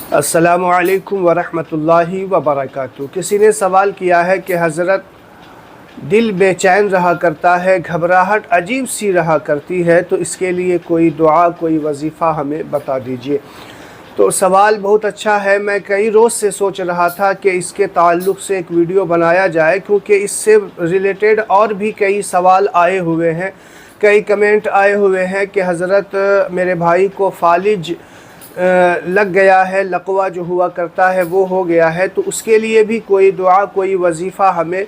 अस्सलामु अलैकुम वरहमतुल्लाहि वबरकातुहू। किसी ने सवाल किया है कि हज़रत दिल बेचैन रहा करता है, घबराहट अजीब सी रहा करती है, तो इसके लिए कोई दुआ कोई वजीफ़ा हमें बता दीजिए। तो सवाल बहुत अच्छा है। मैं कई रोज़ से सोच रहा था कि इसके ताल्लुक़ से एक वीडियो बनाया जाए, क्योंकि इससे रिलेटेड और भी कई सवाल आए हुए हैं, कई कमेंट आए हुए हैं कि हज़रत मेरे भाई को फालिज लग गया है, लकवा जो हुआ करता है वो हो गया है, तो उसके लिए भी कोई दुआ कोई वजीफ़ा हमें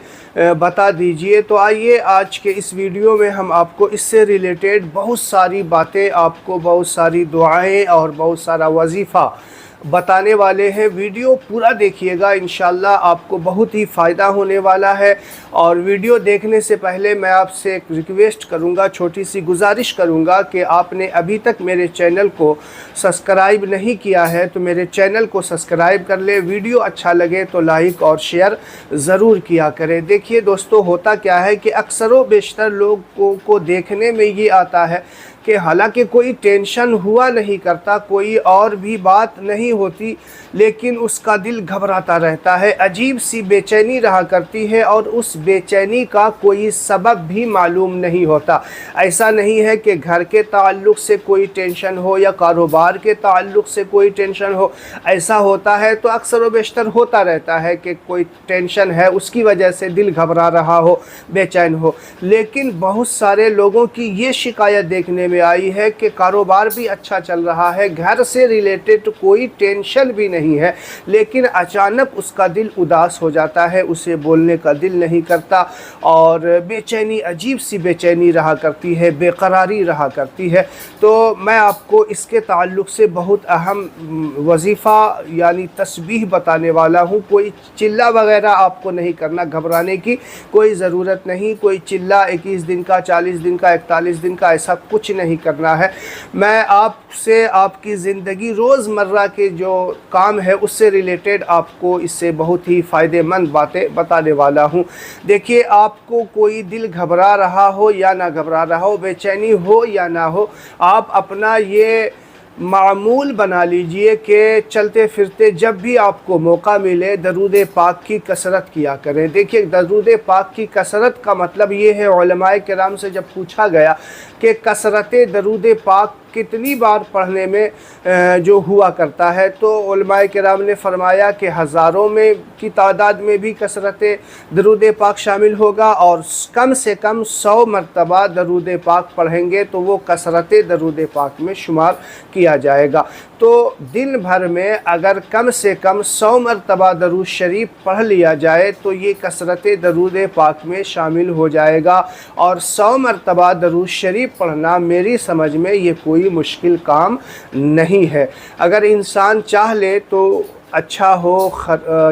बता दीजिए। तो आइए आज के इस वीडियो में हम आपको इससे रिलेटेड बहुत सारी बातें, आपको बहुत सारी दुआएं और बहुत सारा वजीफ़ा बताने वाले हैं। वीडियो पूरा देखिएगा, इंशाल्लाह आपको बहुत ही फ़ायदा होने वाला है। और वीडियो देखने से पहले मैं आपसे एक रिक्वेस्ट करूंगा, छोटी सी गुजारिश करूंगा कि आपने अभी तक मेरे चैनल को सब्सक्राइब नहीं किया है तो मेरे चैनल को सब्सक्राइब कर ले। वीडियो अच्छा लगे तो लाइक और शेयर ज़रूर किया करें। देखिए दोस्तों, होता क्या है कि अक्सर व बेशतर लोगों को देखने में ये आता है कि हालांकि कोई टेंशन हुआ नहीं करता, कोई और भी बात नहीं होती, लेकिन उसका दिल घबराता रहता है, अजीब सी बेचैनी रहा करती है और उस बेचैनी का कोई सबब भी मालूम नहीं होता। ऐसा नहीं है कि घर के ताल्लुक़ से कोई टेंशन हो या कारोबार के ताल्लुक़ से कोई टेंशन हो। ऐसा होता है तो अक्सर व बेशतर होता रहता है कि कोई टेंशन है, उसकी वजह से दिल घबरा रहा हो, बेचैन हो। लेकिन बहुत सारे लोगों की ये शिकायत देखने में आई है कि कारोबार भी अच्छा चल रहा है, घर से रिलेटेड कोई टेंशन भी नहीं है, लेकिन अचानक उसका दिल उदास हो जाता है, उसे बोलने का दिल नहीं करता और बेचैनी, अजीब सी बेचैनी रहा करती है, बेकरारी रहा करती है। तो मैं आपको इसके ताल्लुक़ से बहुत अहम वजीफ़ा यानी तस्बीह बताने वाला हूँ। कोई चिल्ला वगैरह आपको नहीं करना, घबराने की कोई ज़रूरत नहीं। कोई चिल्ला 21 दिन का, 40 दिन का, 41 दिन का, ऐसा कुछ नहीं करना है। मैं आपसे आपकी ज़िंदगी रोज़मर्रा के जो काम है उससे रिलेटेड आपको इससे बहुत ही फ़ायदेमंद बातें बताने वाला हूँ। देखिए, आपको कोई दिल घबरा रहा हो या ना घबरा रहा हो, बेचैनी हो या ना हो, आप अपना ये मामूल बना लीजिए कि चलते फिरते जब भी आपको मौका मिले दरूद पाक की कसरत किया करें। देखिए, दरूद पाक की कसरत का मतलब ये है, उलमाए किराम से जब पूछा गया कि कसरत दरूद पाक कितनी बार पढ़ने में जो हुआ करता है, तो उलमाए किराम ने फरमाया कि हज़ारों में की तादाद में भी कसरत दरूद पाक शामिल होगा, और कम से कम 100 मरतबा दरूद पाक पढ़ेंगे तो वो कसरत दरूद पाक में शुमार किया जाएगा। तो दिन भर में अगर कम से कम 100 मरतबा दरूद शरीफ पढ़ लिया जाए तो ये कसरत दरूद पाक में शामिल हो जाएगा। और 100 मरतबा दरूद शरीफ पढ़ना मेरी समझ में ये कोई मुश्किल काम नहीं है। अगर इंसान चाह ले तो अच्छा हो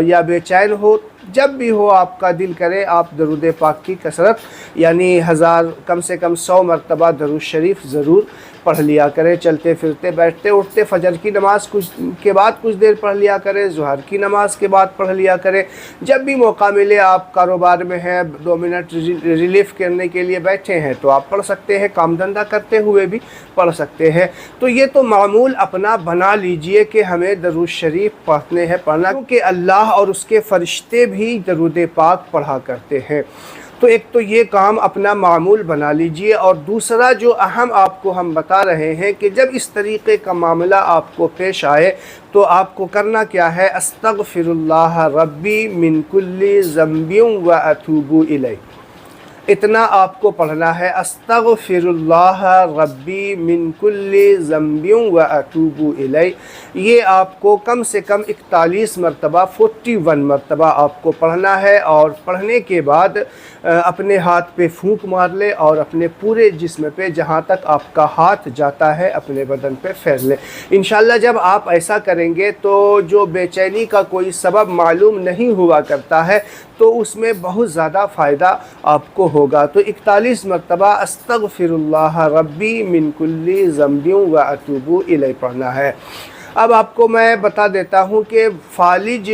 या बेचैन हो, जब भी हो आपका दिल करे, आप दरूद पाक की कसरत यानी कम से कम 100 मरतबा दरूद शरीफ ज़रूर पढ़ लिया करें। चलते फिरते, बैठते उठते, फजर की नमाज के बाद कुछ देर पढ़ लिया करें, ज़ुहर की नमाज के बाद पढ़ लिया करें। जब भी मौका मिले, आप कारोबार में हैं, 2 मिनट रिलीफ करने के लिए बैठे हैं तो आप पढ़ सकते हैं, काम धंधा करते हुए भी पढ़ सकते हैं। तो ये तो मामूल अपना बना लीजिए कि हमें दरूद शरीफ पढ़ना, क्योंकि अल्लाह और उसके फ़रिश्ते भी दरूद पाक पढ़ा करते हैं। तो एक तो ये काम अपना मामूल बना लीजिए। और दूसरा जो अहम आपको हम बता रहे हैं कि जब इस तरीक़े का मामला आपको पेश आए तो आपको करना क्या है, अस्तगफिरुल्लाह रब्बी मिन कुल्ली ज़ंबिन व अतूबु इलैह, इतना आपको पढ़ना है, अस्तगफिरुल्लाह रब्बी मिन कुल्ली ज़ंबिन व अतूबु इलैह। ये आपको कम से कम 41 मरतबा, 41 मरतबा आपको पढ़ना है। और पढ़ने के बाद अपने हाथ पे फूंक मार ले और अपने पूरे जिस्म पे, जहाँ तक आपका हाथ जाता है, अपने बदन पे फेर ले। इंशाल्लाह जब आप ऐसा करेंगे तो जो बेचैनी का कोई सबब मालूम नहीं हुआ करता है तो उसमें बहुत ज़्यादा फ़ायदा आपको होगा। तो 41 मरतबा अस्तगफिरुल्लाह रब्बी मिन कुल्ली ज़ंबिन व अतूबु इलैह पढ़ना है। अब आपको मैं बता देता हूँ कि फालिज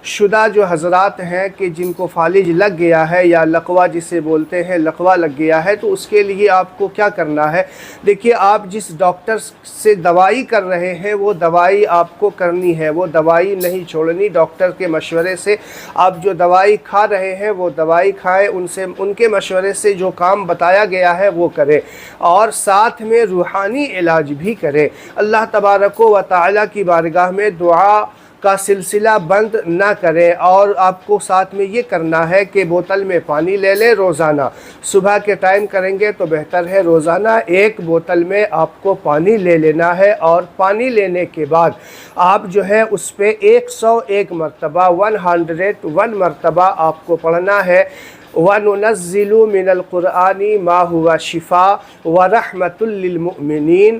शुदा जो हज़रात हैं कि जिनको फालिज लग गया है या लकवा जिसे बोलते हैं, लकवा लग गया है, तो उसके लिए आपको क्या करना है। देखिए, आप जिस डॉक्टर से दवाई कर रहे हैं वो दवाई आपको करनी है, वो दवाई नहीं छोड़नी। डॉक्टर के मशवरे से आप जो दवाई खा रहे हैं वो दवाई खाएं, उनके मशवरे से जो काम बताया गया है वो करें, और साथ में रूहानी इलाज भी करें। अल्लाह तबारक व तआला की बारगाह में दुआ का सिलसिला बंद ना करें। और आपको साथ में ये करना है कि बोतल में पानी ले लें रोज़ाना। सुबह के टाइम करेंगे तो बेहतर है, रोज़ाना एक बोतल में आपको पानी ले लेना है, और पानी लेने के बाद आप जो है उस पे 101 मरतबा 101 मरतबा आपको पढ़ना है। वनुनज़्ज़िलु मिनल क़ुरआनी मा हुवा शिफ़ा व रहमतुल लिल मुमिनीन,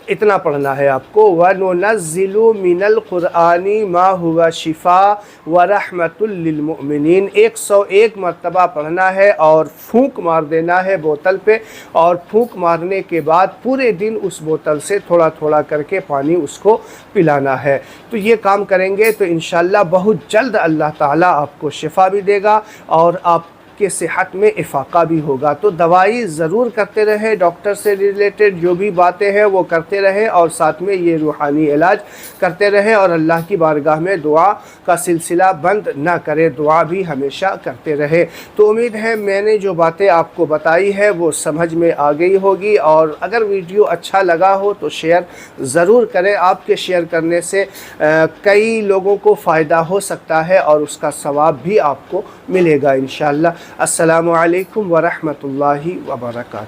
इतना पढ़ना है आपको। वनुनज़्ज़िलु मिनल क़ुरआनी मा हुवा शिफ़ा व रहमतुल लिल मुमिनीन 101 मरतबा पढ़ना है, और फूंक मार देना है बोतल पे, और फूंक मारने के बाद पूरे दिन उस बोतल से थोड़ा थोड़ा करके पानी उसको पिलाना है। तो ये काम करेंगे तो इंशाअल्लाह बहुत जल्द अल्लाह ताला आपको शिफा भी देगा और आप के सेहत में इफाका भी होगा। तो दवाई ज़रूर करते रहें, डॉक्टर से रिलेटेड जो भी बातें हैं वो करते रहें, और साथ में ये रूहानी इलाज करते रहें, और अल्लाह की बारगाह में दुआ का सिलसिला बंद ना करें, दुआ भी हमेशा करते रहें। तो उम्मीद है मैंने जो बातें आपको बताई है वो समझ में आ गई होगी, और अगर वीडियो अच्छा लगा हो तो शेयर ज़रूर करें। आपके शेयर करने से कई लोगों को फ़ायदा हो सकता है, और उसका सवाब भी आपको मिलेगा इंशाअल्लाह। अस्सलामु अलैकुम व रहमतुल्लाहि व बरकातहू।